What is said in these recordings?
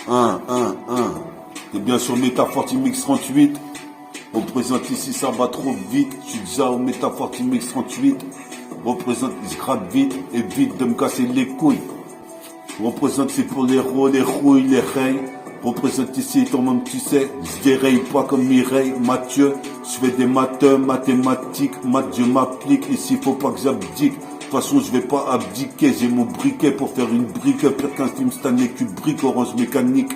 1. T'es bien sur Métaforti Mix 38. Représente ici, ça va trop vite. Je suis déjà au Métaforti Mix 38. Représente, je gratte vite, évite de me casser les couilles. Représente, c'est pour les roues, les rouilles, les reilles. Représente ici, toi-même tu sais, je déraille pas comme Mireille, Mathieu. Je fais des maths, mathématiques, je m'applique. Ici, faut pas que j'abdique. De toute façon, je vais pas abdiquer. J'ai mon briquet pour faire une brique. Pire qu'un film Stanley Kubrick, Orange Mécanique.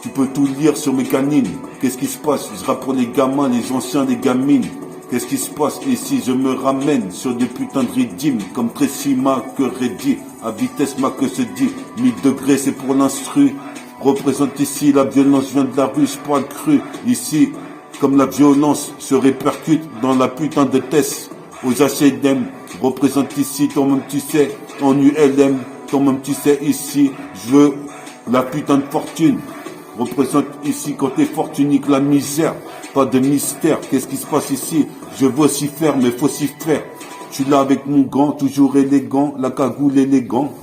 Tu peux tout lire sur mes canines. Qu'est-ce qui se passe? Je rappe pour les gamins, les anciens, les gamines. Qu'est-ce qui se passe ici? Je me ramène sur des putains de rythmes. Comme Tracy Ma que Reddy. À vitesse ma que se dit. 1000 degrés, c'est pour l'instru. Représente ici, la violence vient de la rue, je parle cru. Ici, comme la violence se répercute dans la putain de test. Aux H&M, représente ici, toi-même tu sais, en ULM, toi-même tu sais ici, je veux la putain de fortune. Représente ici, quand t'es fortunique, la misère, pas de mystère. Qu'est-ce qui se passe ici? Je veux aussi faire, mais faut s'y faire. Je suis là avec mon gant, toujours élégant, la cagoule élégant.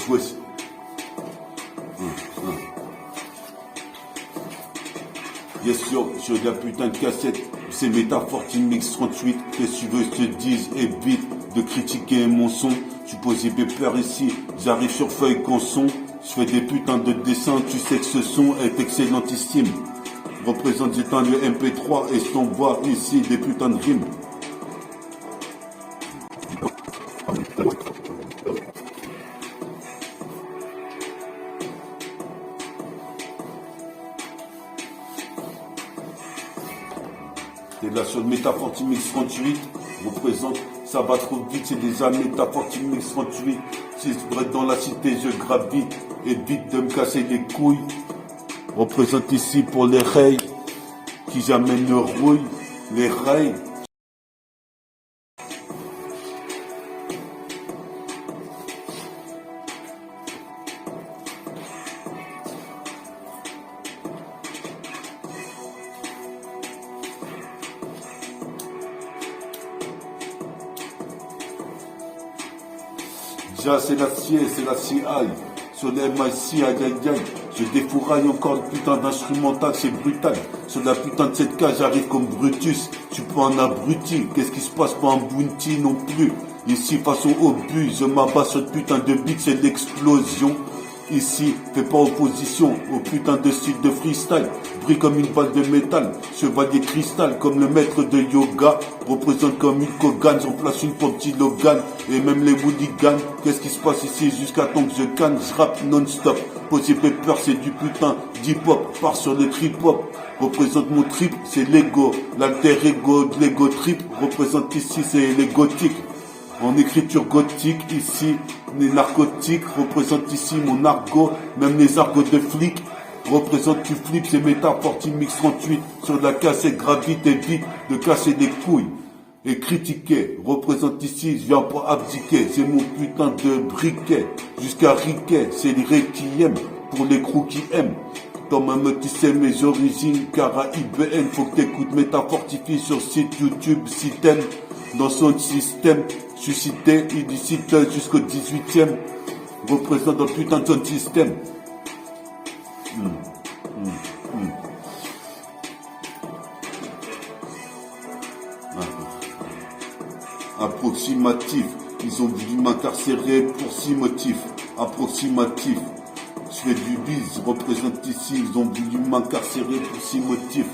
Wesh. Yes sûr, sur la putain de cassette, c'est Métaforti Mix 38. Qu'est-ce que tu veux que je te dise? Évite de critiquer mon son. Je suis posé pépère ici, j'arrive sur feuille conson. Je fais des putains de dessins, tu sais que ce son est excellentissime. Représente, j'éteins le MP3 et je t'envoie ici des putains de rimes. T'es là sur le Métaforti Mix 38, représente, ça va trop vite, c'est déjà Métaforti Mix 38. Si je brette dans la cité, je gravite, évite de me casser les couilles. Représente ici pour les rails, qui jamais ne rouillent, les rails. Déjà c'est la CI, sur les MIC, aïe. Je défouraille encore le putain d'instrumental, c'est brutal. Sur la putain de cette cage, j'arrive comme Brutus. Tu peux un abruti, qu'est-ce qui se passe? Pas un bounty non plus. Ici, façon obus, je m'abats sur le putain de beat, c'est l'explosion. Ici, fais pas opposition au putain de style de freestyle. Brille comme une balle de métal, chevalier cristal comme le maître de yoga. Représente comme une Kogan, j'en place une pour petit Logan. Et même les hooligans, qu'est-ce qui se passe ici jusqu'à temps que je canne? Je rappe non-stop. Posé pepper, c'est du putain d'hip-hop. Part sur le trip-hop. Représente mon trip, c'est l'ego. L'alter ego de l'ego trip. Représente ici, c'est les gothiques. En écriture gothique, ici, les narcotiques, représente ici mon argot, même les argots de flics, représente tu flips, c'est Métaforti Mix 38, sur la cassette gravite et vite de casser des couilles, et critiquer, représente ici, je viens pas abdiquer, c'est mon putain de briquet, jusqu'à Riquet, c'est les requiem, pour les crews qui aiment. Toi-même tu sais mes origines, car à IBN, faut que t'écoutes Métaforti sur site YouTube, si t'aimes. Dans son système, suscité, illicite jusqu'au 18e, représente un putain de son système. Approximatif, ils ont voulu m'incarcérer pour 6 motifs. Approximatif, je fais du bise, représente ici, ils ont voulu m'incarcérer pour 6 motifs.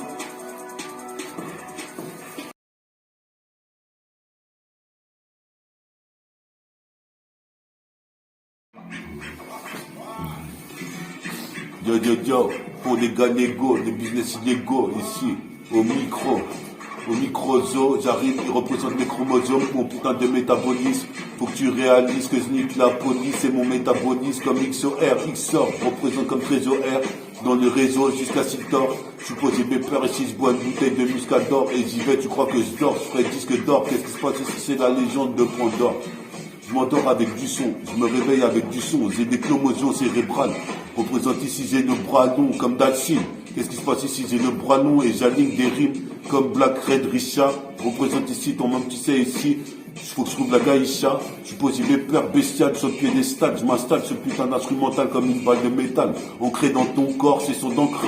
Yo, pour les gars légaux, les business illégaux, ici, au micro-zoo, j'arrive, ils représentent mes chromosomes, mon putain de métabolisme. Faut que tu réalises que je nique la police et mon métabolisme comme XOR, représente comme trésor R, dans le réseau jusqu'à Siltor. Je suis posé pépère et si je bois une bouteille de muscador et j'y vais, tu crois que je dors, je ferai disque d'or, qu'est-ce qui se passe ici, c'est la légende de Pandore. Je m'endors avec du son, je me réveille avec du son, j'ai des chromosomes cérébrales. Représente ici, j'ai le bras long comme Dalcine. Qu'est-ce qui se passe ici? J'ai le bras long et j'aligne des rimes comme Black Red Richard. Représente ici, ton même tu sais ici, Faut que je trouve la gaïcha. Je suis posé peur bestiale sur le piédestal. Je m'installe ce putain d'instrumental comme une balle de métal. Ancré dans ton corps, c'est son d'encre.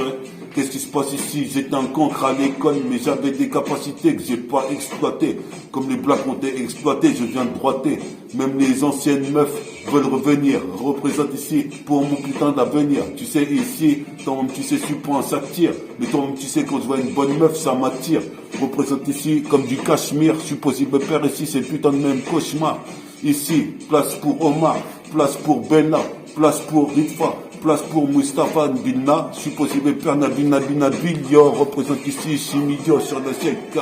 Qu'est-ce qui se passe ici? J'étais un cancre à l'école, mais j'avais des capacités que j'ai pas exploitées. Comme les blacks ont été exploités, je viens de droiter. Même les anciennes meufs veulent revenir. Représente ici pour mon putain d'avenir. Tu sais, ici, toi-même tu sais, je suis pour un sac tire. Mais toi-même tu sais, quand je vois une bonne meuf, ça m'attire. Représente ici comme du cachemire. Je suis possible père ici, c'est le putain de même cauchemar. Ici, place pour Omar, place pour Bella, place pour Ritfa. Place pour Mustafa Nbilna, je suis possible père Nabina Bilio, représente ici Chimidio sur le CK.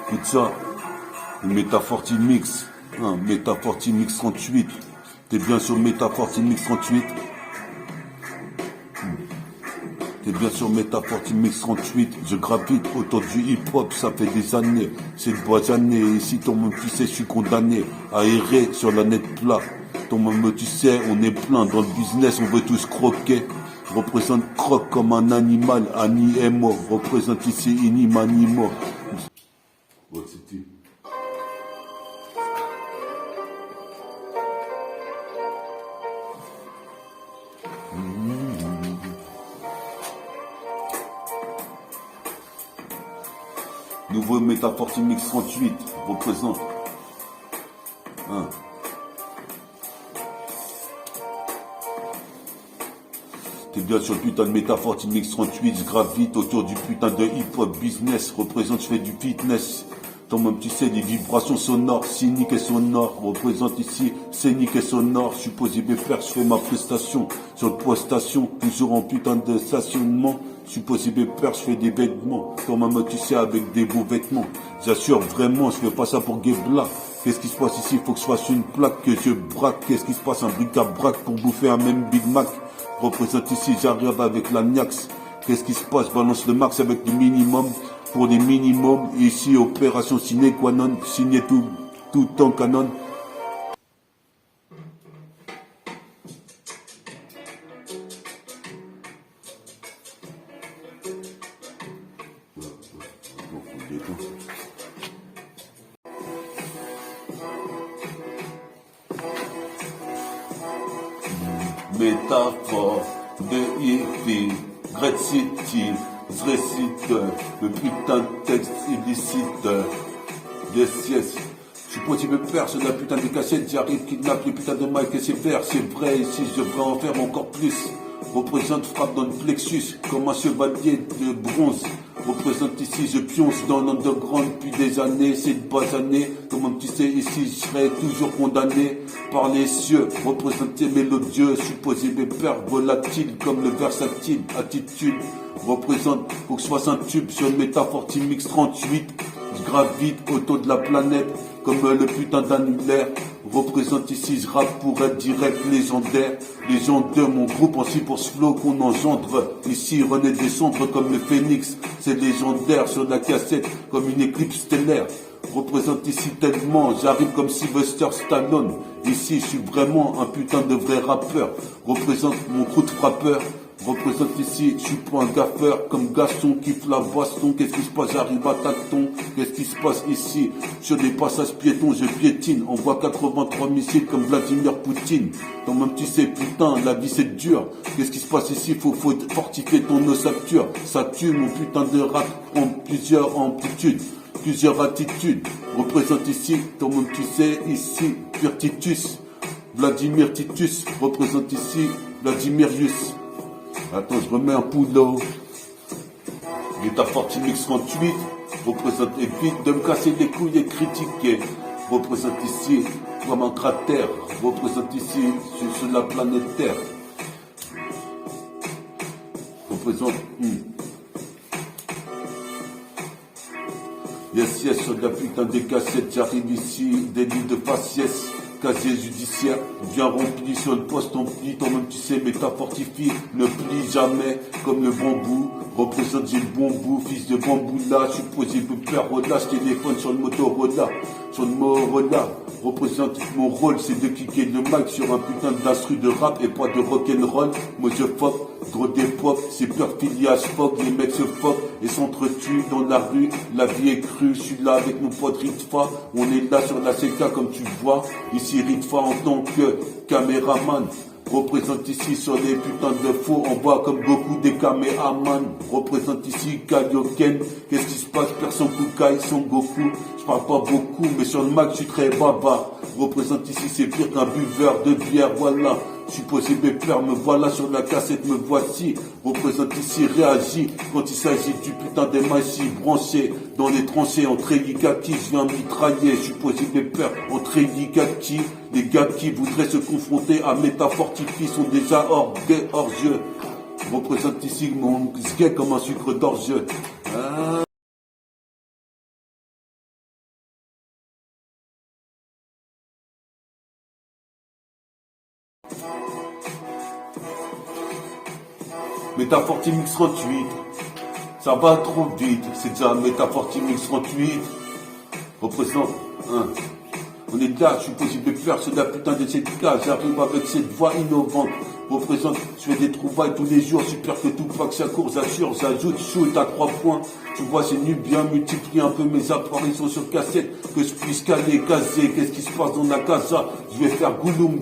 Écoute ça, Métaforti Mix, Métaforti Mix 38. T'es bien sur Métaforti Mix 38? T'es bien sur Métaforti Mix 38? Je gravite autour du hip-hop, ça fait des années. C'est de bonnes années, ici ton même tu sais, je suis condamné à errer sur la net plat. Ton même tu sais, on est plein dans le business, on veut tous croquer. Représente croque comme un animal, Ani est mort. Représente ici Inimanimo. Ouais, c'était. Nouveau Métaforti Mix 38 représente. T'es bien sur le putain de Métaforti Mix 38, je gravite autour du putain de hip-hop business. Représente, je fais du fitness. Toi-même tu sais, des vibrations sonores, cyniques et sonores. Représente ici, scénique et sonore. Je suis posé faire, je fais ma prestation. Sur le poids station, toujours en putain de stationnement. Je suis possible peur, je fais des vêtements. Toi-même tu sais, avec des beaux vêtements. J'assure vraiment, je fais pas ça pour Gebla. Qu'est-ce qui se passe ici? Faut que je fasse une plaque, que je braque. Qu'est-ce qui se passe? Un bric-à-brac pour bouffer un même Big Mac. Représente ici, j'arrive avec la Niax. Qu'est-ce qui se passe? Balance le max avec du minimum. Pour des minimums, ici, opération sine qua non. Signé tout en canon. Métaphore de hippie, Great City, je récite le putain de texte illicite. Yes. Je suis possible père sur la putain de cassette, j'arrive, kidnappe les putains de Mike et ses vers. C'est vrai, ici je devrais en faire encore plus. Représente frappe dans le plexus, comme un chevalier de bronze. Représente ici, je pionce dans l'underground depuis des années, c'est de bas années. Comme tu sais, ici je serai toujours condamné par les cieux. Représenté mélodieux, supposé père volatile comme le versatile. Attitude, représente, faut que je fasse un tube sur Métaforti Mix 38. Je gravite autour de la planète comme le putain d'annulaire. Représente ici, je rappe pour être direct légendaire. Légendaire, mon groupe aussi pour ce flow qu'on engendre. Ici, renaît des cendres comme le phénix. C'est légendaire sur la cassette comme une éclipse stellaire. Représente ici tellement, j'arrive comme Sylvester Stallone. Ici, je suis vraiment un putain de vrai rappeur. Représente mon crew de frappeur. Représente ici, je suis pas un gaffeur comme Gaston kiffe la boisson. Qu'est-ce qui se passe? J'arrive à tâtons. Qu'est-ce qui se passe ici? Sur des passages piétons, je piétine. On voit 83 missiles comme Vladimir Poutine. Donc même tu sais, putain, la vie c'est dur. Qu'est-ce qui se passe ici? Faut fortifier ton ossature. Ça tue, mon putain de rap en plusieurs amplitudes, plusieurs attitudes. Représente ici, toi même tu sais, ici, Pure Titus. Vladimir Titus représente ici Vladimirius. Attends, je remets un poudre. Métaforti Mix 38 représente, évite de me casser les couilles et critiquer. Représente ici comme un cratère. Représente ici sur la planète Terre. Représente. Yes, sur la putain des cassettes, j'arrive ici, des lits de faciès. casier judiciaire, viens rempli sur le poste, on plie, toi-même tu sais, mais ta fortifie, ne plie jamais, comme le bambou, représente j'ai le bon bout, fils de bambou là, je suis posé, peut faire relâche, téléphone sur le Motorola, représente mon rôle, c'est de kicker le mic sur un putain d'instru de rap et pas de rock'n'roll, moi je fuck, gros d'époque, c'est peur filiage fuck, les mecs se fuck et s'entretuent dans la rue, la vie est crue, je suis là avec mon pote Ritfa, on est là sur la CK comme tu vois, ici Ritfa en tant que caméraman, représente ici sur les putains de faux, on voit comme beaucoup des caméramans, représente ici Kaioken, qu'est-ce qui se passe, personne Kukai, Son Goku, je parle pas beaucoup, mais sur le Mac je suis très bavard, représente ici c'est pire qu'un buveur de bière, voilà. Je suis posé mes pères, me voilà sur la cassette, me voici. Représente ici, réagis quand il s'agit du putain des maïs branchés dans les tranchées en trélicati. Je viens mitrailler, je suis posé mes pères en trélicati. Les gars qui voudraient se confronter à Métafortifie sont déjà hors jeu. Représente ici mon sgay comme un sucre d'orge. Métafortimix 38, ça va trop vite, c'est déjà Métafortimix 38, représente on est là, je suis possible de faire sur la putain de cette case, j'arrive avec cette voix innovante, représente, je fais des trouvailles tous les jours, super que tout pack ça court, j'assure, j'ajoute, shoot à 3 points, tu vois c'est nu bien, multiplie un peu mes apparitions sur cassette, que je puisse caler, caser, qu'est-ce qui se passe dans la casa, je vais faire gouloum,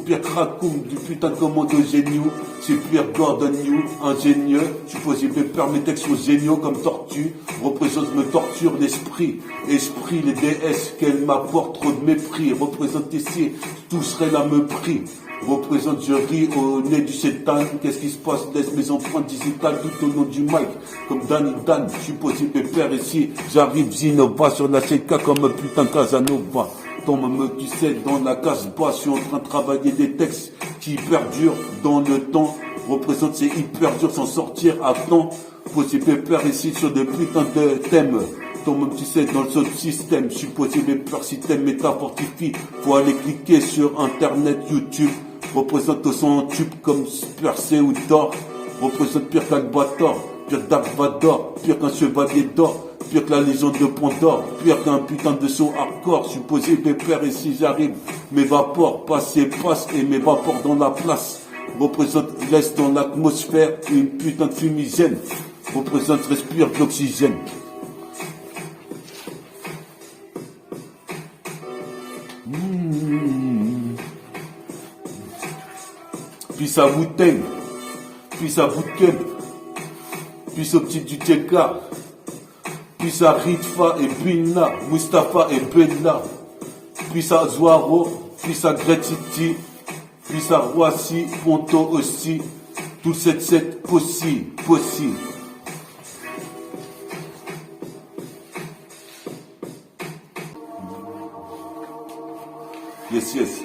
pire cracoum, du putain de commando géniaux, c'est pire Gordon New, ingénieux, je suis possible de faire mes textes aux géniaux comme tortue, représente me torture l'esprit, esprit, les déesses, qu'elle m'apporte trop de mépris, représente ici, tout serait là me prie. Représente, je ris au nez du sétan. Qu'est-ce qui se passe? Laisse mes empreintes digitales tout au long du mic. Comme Danny Dan, je suis possible de faire ici. J'arrive Zinova sur la CK comme un putain Casanova. Tombe tu sais, dans la case basse, je suis en train de travailler des textes qui perdurent dans le temps. Représente, c'est hyper dur s'en sortir à temps. Possible de faire ici sur des putains de thèmes. Tombe tu sais, dans le seul système. Je suis possible de faire système métafortifie. Faut aller cliquer sur internet, YouTube. Représente son tube comme Percé ou Thor. Représente pire qu'Albator, pire Dark Vador, pire qu'un chevalier d'or, pire que la légende de Pandore, pire qu'un putain de son hardcore. Supposé pépère et si j'arrive, mes vapors passent et mes vapors dans la place. Représente laisse dans l'atmosphère une putain de fumigène. Représente respire de l'oxygène. Puis ça vous teigne, puis ça vous ken, puis au petit du Tcheka, puis ça Ritfa et Bina, Mustapha et Bella, puis ça Zoaro, puis ça Gretiti, puis ça Roissy, Ponto aussi, tout 7-7 possible. Yes.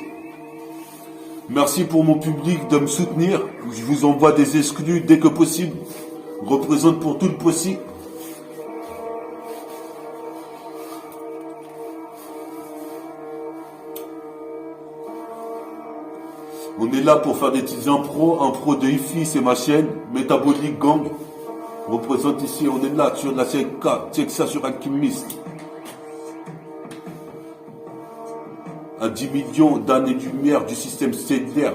Merci pour mon public de me soutenir. Je vous envoie des exclus dès que possible. Représente pour tout le possible. On est là pour faire des petits impro de IFI, c'est ma chaîne, Metabolic Gang. Représente ici, on est là sur la CK, check ça sur Alchemist. À 10 millions d'années-lumière du système stellaire.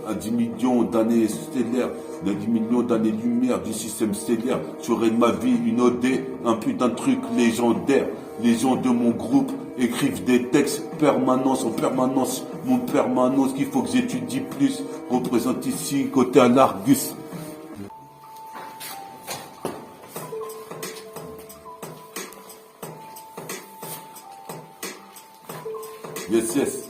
À 10 millions d'années stellaires, de 10 millions d'années-lumière du système stellaire. J'aurai de ma vie une OD, un putain de truc légendaire. Les gens de mon groupe écrivent des textes en permanence. Mon permanence qu'il faut que j'étudie plus. Représente ici, côté Anargus. Yes.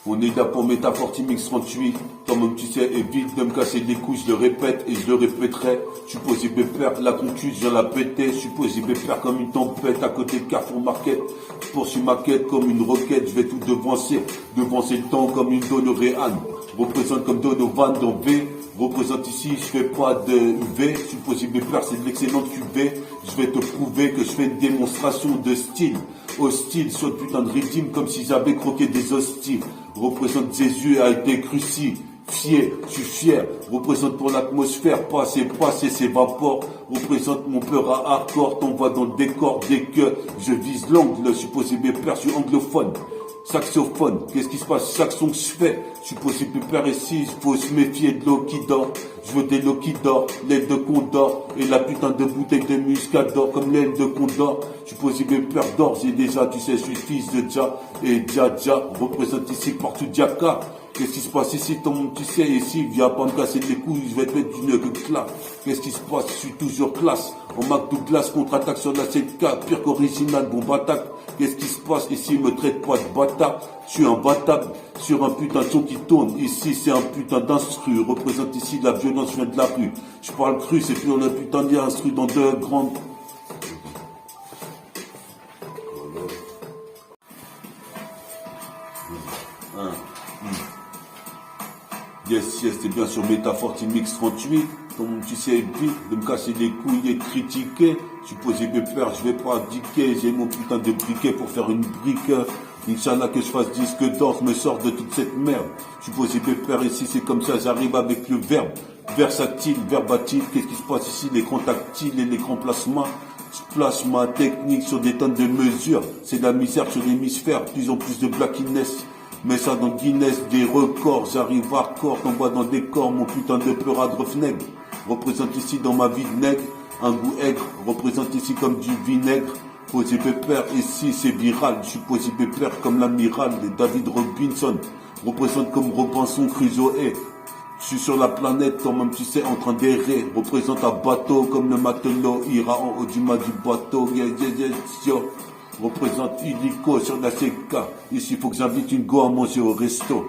On est là pour Métafortimix 38. Toi-même tu sais, évite de me casser les couilles, je le répète et je le répéterai. Je suis posé pépère, la concu, je viens la péter. Je suis posé pépère comme une tempête à côté de Carrefour Market. Je poursuis ma quête comme une roquette, je vais tout devancer le temps comme une Donoréane. Représente comme Donovan dans V. Représente ici, je fais pas de UV. Je suis posé pépère, c'est de l'excellente QV. Je vais te prouver que je fais une démonstration de style. Hostile sur le putain de rythme comme si j'avais croqué des hosties. Représente Jésus a été crucifié. Je suis fier, représente pour l'atmosphère, passer, c'est vapeur, représente mon peur à hardcore, t'envoie dans le décor dès que je vise l'angle, je suis posé pépère, je suis anglophone, saxophone, qu'est-ce qui se passe, chaque son que je fais, je suis posé pépère ici, il faut se méfier de l'eau qui dort, je veux des lots qui dort, l'aile de condor, et la putain de bouteille de muscador, comme l'aile de condor, je suis posé pépère d'or, j'ai déjà, tu sais, je suis fils de Dja, et Dja, représente ici partout Djaka. Qu'est-ce qui se passe ici, ton monde, tu sais, ici, viens pas me casser les couilles, je vais te mettre une claque. Qu'est-ce qui se passe, je suis toujours classe. En Mac Douglas, contre-attaque sur la 7K, pire qu'original, bombe attaque. Qu'est-ce qui se passe ici, me traite pas de bâtard. Je suis imbattable sur un putain de son qui tourne. Ici, c'est un putain d'instru. Représente ici la violence, je viens de la rue. Je parle cru, c'est plus un putain d'instru dans deux grandes. Yes, c'est bien sur Métaphore Mix 38. Donc, tu sais, vite de me casser les couilles et de critiquer. Je suis posé pépère, je vais pas abdiquer. J'ai mon putain de briquet pour faire une brique. Inch'Allah que je fasse disque d'or, je me sors de toute cette merde. Je suis posé pépère ici, c'est comme ça, j'arrive avec le verbe. Versatile, verbatile, qu'est-ce qui se passe ici? L'écran tactile et l'écran plasma. Je place ma technique sur des tonnes de mesures. C'est de la misère sur l'hémisphère, plus en plus de blackiness. Mets ça dans Guinness, des records, j'arrive hardcore, t'envoie dans des corps, mon putain de peur de vinaigre. Représente ici dans ma vie de nègre, un goût aigre, représente ici comme du vinaigre. Posé pépère, ici c'est viral, je suis posé pépère comme l'amiral, les David Robinson. Représente comme Robinson Crusoe. Je suis sur la planète, quand même tu sais, en train d'errer. Représente un bateau comme le matelot, ira en haut du mât du bateau, Représente illico sur la CK. Ici, il faut que j'invite une go à manger au resto.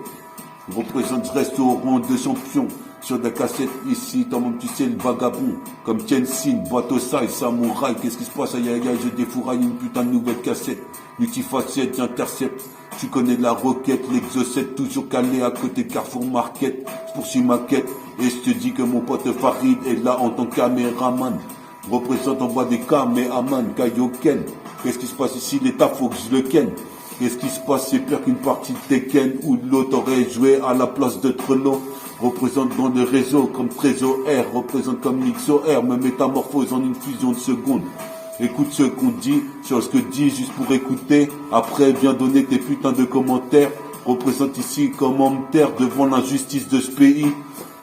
Représente restaurant de champion. Sur la cassette, ici, tant même tu sais, le vagabond. Comme Tenzin, bateau saï, samouraï. Qu'est-ce qui se passe? Aïe, aïe, aïe, je défouraille une putain de nouvelle cassette. Multifacette, j'intercepte. Tu connais la roquette, l'exocète, toujours calé à côté Carrefour Market. Je poursuis ma quête. Et je te dis que mon pote Farid est là en tant que caméraman. Représente, envoie des caméramans, Kaioken. Qu'est-ce qui se passe ici? L'État, faut que je le ken. Qu'est-ce qui se passe? C'est pire qu'une partie de Tekken où l'autre aurait joué à la place de Trello. Représente dans le réseau comme Trésor R. Représente comme XOR. Me métamorphose en une fusion de secondes. Écoute ce qu'on dit sur ce que dit juste pour écouter. Après, viens donner tes putains de commentaires. Représente ici comment me taire devant l'injustice de ce pays.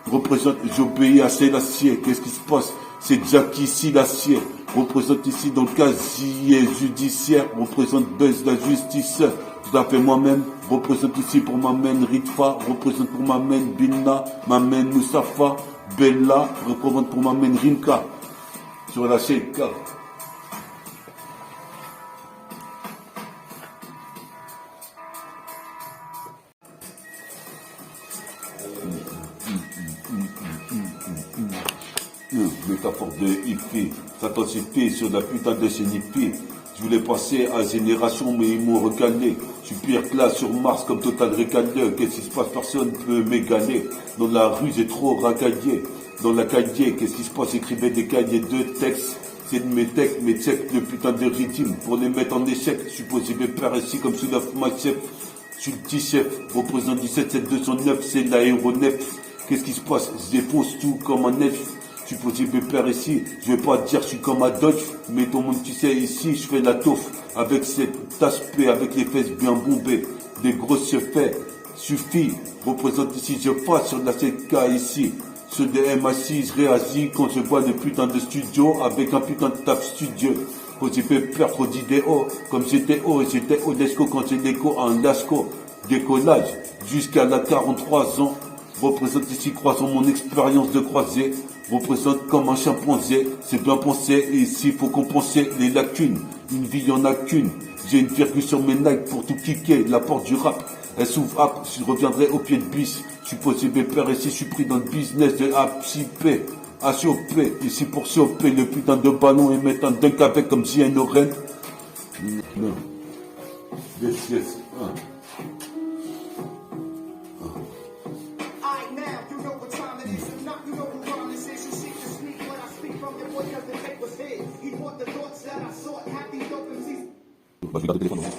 Représente, j'obéis à Sélassié. Qu'est-ce qui se passe? C'est Jackie ici l'acier. Représente ici dans le casier judiciaire. Représente Buzz la justice. Je la fais moi-même. Représente ici pour ma main Ritfa. Représente pour ma main Bilna. Ma main Moussafa. Bella. Représente pour ma main Rimka. Sur la Sheikha. Métaphore de hippie, ça t'intensifie sur la putain de hippie. Je voulais passer à génération, mais ils m'ont recalé. Je suis pire que là sur Mars comme Total Recalé. Qu'est-ce qui se passe? Personne peut m'égaler. Dans la rue, j'ai trop racaillé. Dans la cahier, qu'est-ce qui se passe? J'écrivais des cahiers de textes. C'est de mes textes, mes textes, le putain de rythme. Pour les mettre en échec, je suis posé mes pères ici comme sous la chef. Je suis le petit chef, représente 17209, c'est l'aéronef. Qu'est-ce qui se passe? Je défonce tout comme un elfe. Je suis posé pépère ici, je vais pas te dire je suis comme Adolphe, mais ton monde tu sais ici, je fais la toffe, avec cette aspect, avec les fesses bien bombées, des grosses faits, suffit, représente ici, je passe sur la 7K ici, sur des MA6, je réagis quand je vois des putains de studio, avec un putain de taf studio, posé pépère, trop d'idéaux, comme j'étais Odesco quand j'ai l'écho en Lasco, décollage, jusqu'à la 43 ans, représente ici, croisons mon expérience de croisée, représente comme un chimpanzé, c'est bien pensé, et ici faut compenser les lacunes, une vie y'en a qu'une, j'ai une virgule sur mes Nike pour tout kicker, la porte du rap, Elle s'ouvre up, je reviendrai au pied de bis. Je suis posé pépère ici, je suis pris dans le business de APP. À choper, ici pour choper le putain de ballon et mettre un dunk avec comme si un oreille. Non. Yes, yes. Je vais garder le téléphone.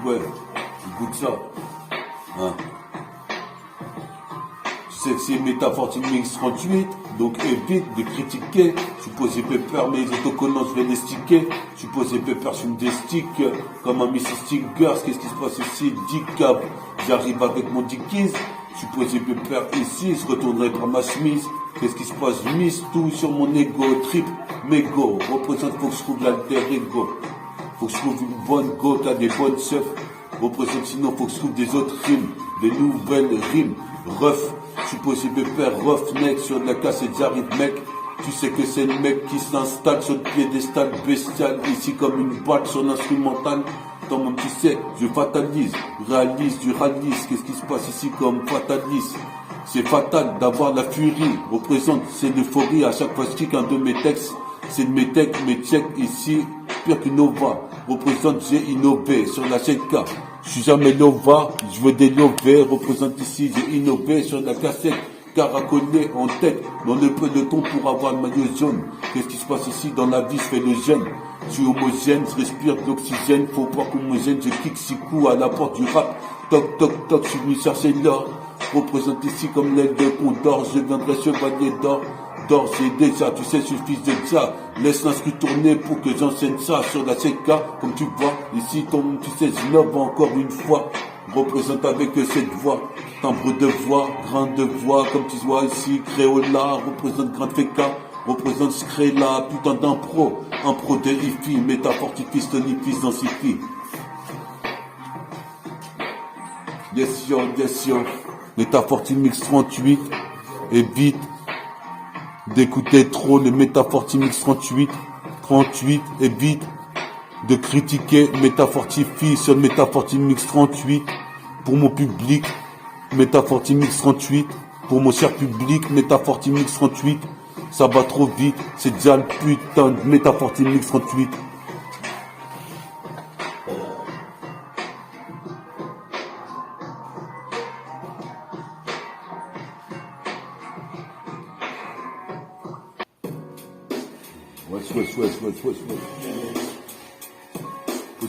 Ouais, écoute ça. Hein. Tu sais que c'est métaphore Mix 38, donc évite de critiquer. Je suis posé pépère, mes autocollants, je vais les sticker. Je suis posé pépère, je fume des sticks, comme un Mrs. Stickers. Qu'est-ce qui se passe ici? Dicap, j'arrive avec mon dickies. Je suis posé pépère ici, je retournerai par ma chemise. Qu'est-ce qui se passe? Je mise tout sur mon ego, trip, mégo. Représente, faut que je trouve l'alter ego. Faut que je trouve une bonne go, t'as des bonnes seufs. Représente, sinon faut que je trouve des autres rimes, des nouvelles rimes. Ref, je suis possible de faire roughneck sur de la cassette, j'arrive mec. Tu sais que c'est le mec qui s'installe sur le piédestal bestial, ici comme une balle sur l'instrumental. Dans mon tu sais, je fatalise, réalise du réalise. Qu'est-ce qui se passe ici comme fatalise? C'est fatal d'avoir la furie. Représente, c'est l'euphorie à chaque fois que je kick un de mes textes. C'est de mes textes, mes checks ici, pire qu'Innova. Représente, j'ai innové sur la CK. Je suis jamais Nova, je veux des lovés. Représente ici, j'ai innové sur la cassette. Caracolé en tête, dans le peloton pour avoir le maillot jaune. Qu'est-ce qui se passe ici dans la vie? Je fais le gène. Je suis homogène, je respire de l'oxygène. Faut pas qu'homogène, je kick 6 coups à la porte du rap. Toc, toc, toc, je suis venu chercher l'or. Représente ici comme l'aile de Condor. Je viendrai chevalier d'or. D'or, c'est déjà, tu sais, suffit de ça. Laisse l'instru tourner pour que j'enseigne ça sur la CK. Comme tu vois, ici, tu sais, je love encore une fois. Représente avec cette voix, timbre de voix, grain de voix, comme tu vois ici, Créola, représente grain de féca, représente Scrella, putain d'impro, un pro de hi-fi, métafortifie, stonifie, densifie. Yes yo, Métafortimix 38, évite d'écouter trop le Métafortimix 38, évite de critiquer Métafortifie sur le Métafortimix 38 pour mon public, Métafortimix 38 pour mon cher public, Métafortimix 38, ça va trop vite, c'est déjà le putain de Métafortimix 38. Ouais.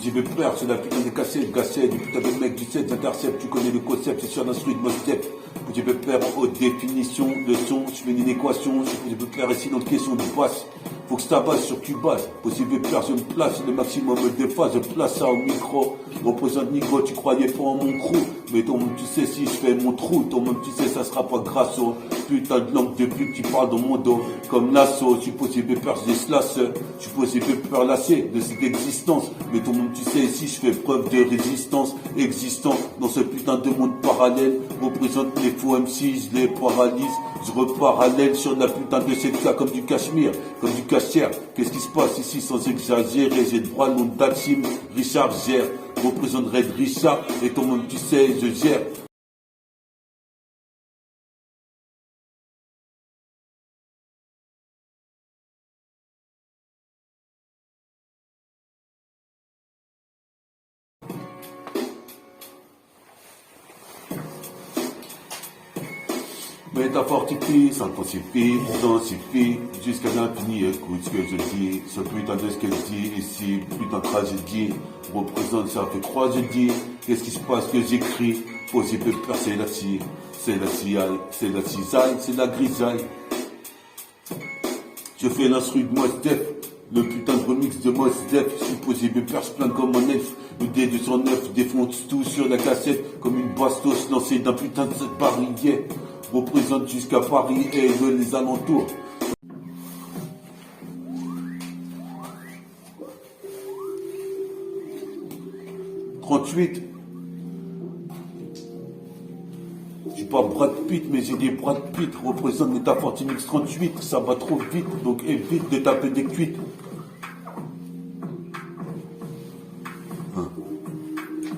J'ai peur, c'est la putain de cassette, du putain de mec du 7, j'intercepte, tu connais le concept, c'est sur l'instru de mon step. J'ai peur aux définitions de son, je fais une équation, j'ai peur ici dans une question de passe. Faut que ça base sur Cubase, possible peur, je me place, le maximum de phase, je place ça au micro. Représente Nico, tu croyais pas en mon crew, mais toi même tu sais si je fais mon trou, toi même tu sais ça sera pas grâce au putain de langue de pute qui parle dans mon dos. Comme l'assaut, je suis possible peur, je slash, je suis possible peur lassé de cette existence, mais toi même tu sais si je fais preuve de résistance, existant dans ce putain de monde parallèle, représente les faux MC, je les paralyse, je reparallèle sur la putain de cette cas comme du cachemire, comme du cachemire. Qu'est-ce qui se passe ici sans exagérer? J'ai le droit le nom d'Axim, Richard gère, représente Red Richard, et toi même tu sais, je gère. Métafortifie, s'intensifie, densifie, jusqu'à l'infini, écoute ce que je dis, ce putain de ce qu'elle dit, ici, putain de tragédie, représente, ça fait 3 jeudis, qu'est-ce qui se passe que j'écris, possible peur, c'est la cisaille, c'est la grisaille. Je fais l'instru de Mos Def, le putain de remix de Mos Def, je suis possible peur, je plane comme un elfe, le D209 défonce tout sur la cassette, comme une bastos lancée d'un putain de cette barillet. Représente jusqu'à Paris et les alentours. « 38. pas Brad Pitt, mais j'ai des Brad Pitt. Représente métaphore X38, ça va trop vite, donc évite de taper des cuites.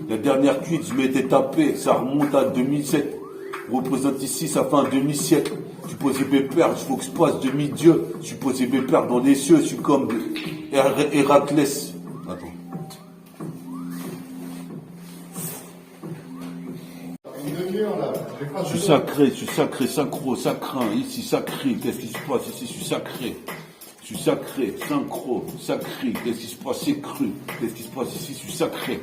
La dernière cuite, je m'étais tapé, ça remonte à 2007. Représente ici, ça fait un demi-siècle. Je suis posé pépère, il faut que je passe demi-dieu. Je suis posé pépère dans les cieux, je suis comme Héraclès. Attends. Je suis sacré, synchro, sacrin, ici, sacré, qu'est-ce qui se passe ici, je suis sacré, synchro, sacré, qu'est-ce qui se passe, c'est cru, qu'est-ce qui se passe ici, je suis sacré.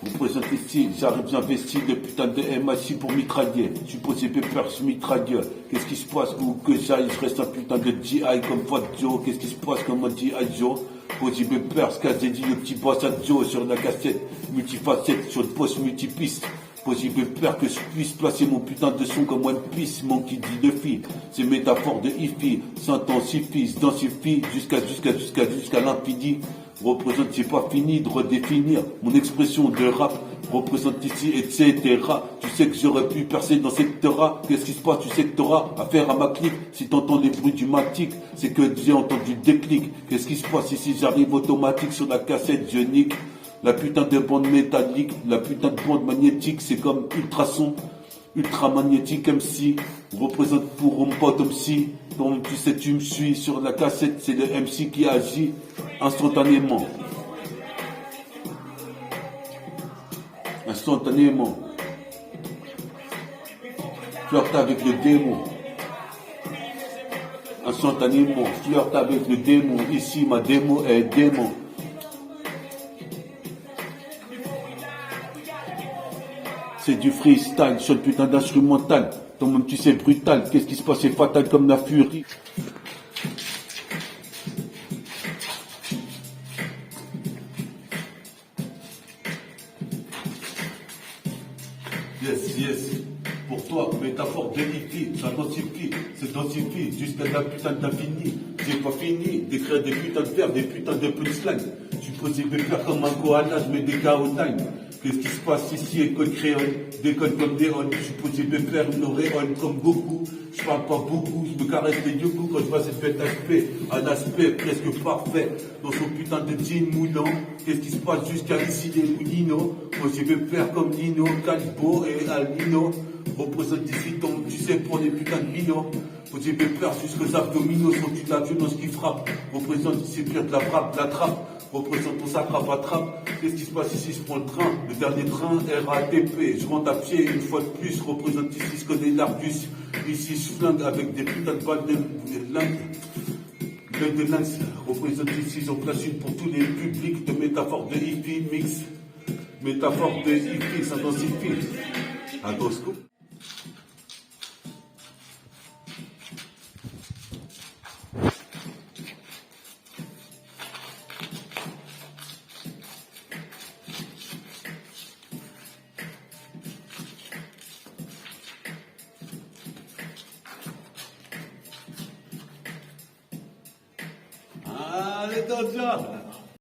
Vous présentez ici, j'arrive investi de putain de MAC pour mitrailler. Je suis posé pépère, je suis mitrailleur. Qu'est-ce qui se passe où que j'aille, je reste un putain de GI comme Fat Joe. Qu'est-ce qui se passe comme un GI Joe? Posé pépère, ce qu'a dit le petit boss à Joe sur la cassette. Multifacette, sur le poste multipiste. Posé pépère que je puisse placer mon putain de son comme One Piece. Mon qui dit de fille, c'est métaphore de hippie. S'intensifie, densifie jusqu'à l'infini. Représente, c'est pas fini de redéfinir mon expression de rap. Représente ici, etc. Tu sais que j'aurais pu percer dans cette terra. Qu'est-ce qui se passe? Tu sais que t'auras affaire à ma clique. Si t'entends les bruits du matic, c'est que j'ai entendu déclic. Qu'est-ce qui se passe ici? J'arrive automatique sur la cassette, je nique. La putain de bande métallique, la putain de bande magnétique, c'est comme ultrason. Ultramagnétique MC, représente pour mon pote MC. Donc tu sais, tu me suis sur la cassette, c'est le MC qui agit instantanément. Instantanément. Flirte avec le démon. Instantanément, flirte avec le démon. Ici, ma démo est démon. C'est du freestyle sur le putain d'instrumental. Toi-même tu sais brutal. Qu'est-ce qui se passe? C'est fatal comme la furie. Yes. Pour toi, métaphore de hippie, ça densifie, c'est densifie jusqu'à la putain d'infini. J'ai pas fini d'écrire des putains de vers, des putains de punchlines. Je suis posé de faire comme un koala, je mets des caotines. Qu'est-ce qui se passe ici? École créole, déconne comme des on. Je suis posé de faire une auréole comme beaucoup. Je parle pas beaucoup, je me caresse les yeux quand je vois cette bête aspect, un aspect presque parfait. Dans son putain de jean moulant, qu'est-ce qui se passe jusqu'à ici les moulinos? Moi j'ai vais faire comme Nino, Calbo et Albino. Représente ici ton, tu sais, pour les putains de minos. J'ai peur jusqu'aux abdominaux, sont de la violence qui frappe. Représente ici pire de la frappe, de la trappe. Représente ton sac à trappe. Qu'est-ce qui se passe ici? Je prends le train, le dernier train RATP. Je rentre à pied une fois de plus. Représente ici, je connais l'Argus. Ici, je flingue avec des putains de balles de lingue. De lynx. Représente ici, j'en place une pour tous les publics de métaphores de hippie mix. Métaphore de hippie, ça densifie. À Tosco. Allez, Dodger!